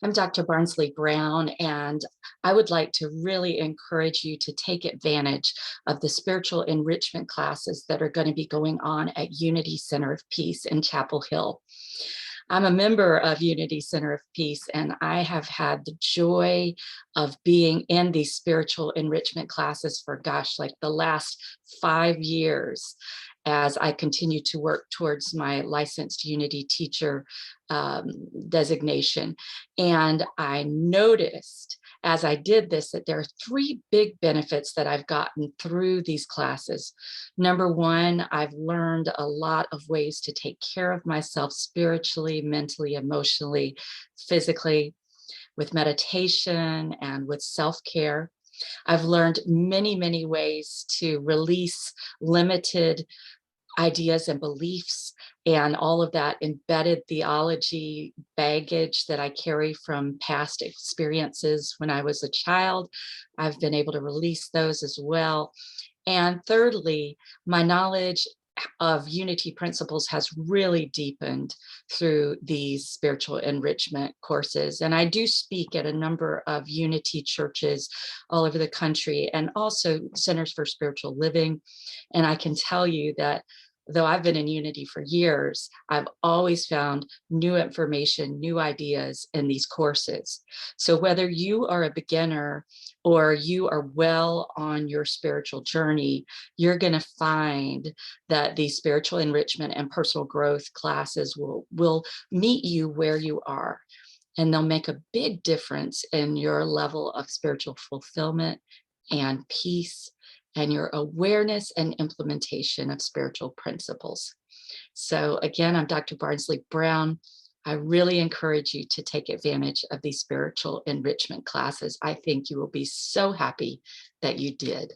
I'm Dr. Barnsley Brown, and I would like to really encourage you to take advantage of the spiritual enrichment classes that are going to be going on at Unity Center of Peace in Chapel Hill. I'm a member of Unity Center of Peace, and I have had the joy of being in these spiritual enrichment classes for, gosh, like the last 5 years as I continue to work towards my licensed Unity teacher designation. And I noticed as I did this that there are three big benefits that I've gotten through these classes. Number one, I've learned a lot of ways to take care of myself spiritually, mentally, emotionally, physically, with meditation and with self-care. I've learned many, many ways to release limited ideas and beliefs and all of that embedded theology baggage that I carry from past experiences when I was a child. I've been able to release those as well. And thirdly, my knowledge of unity principles has really deepened through these spiritual enrichment courses. And I do speak at a number of unity churches all over the country and also centers for spiritual living. And I can tell you that though I've been in unity for years, I've always found new information, new ideas in these courses. So whether you are a beginner or you are well on your spiritual journey, you're going to find that these spiritual enrichment and personal growth classes will meet you where you are. And they'll make a big difference in your level of spiritual fulfillment and peace and your awareness and implementation of spiritual principles. So again, I'm Dr. Barnsley Brown. I really encourage you to take advantage of these spiritual enrichment classes. I think you will be so happy that you did.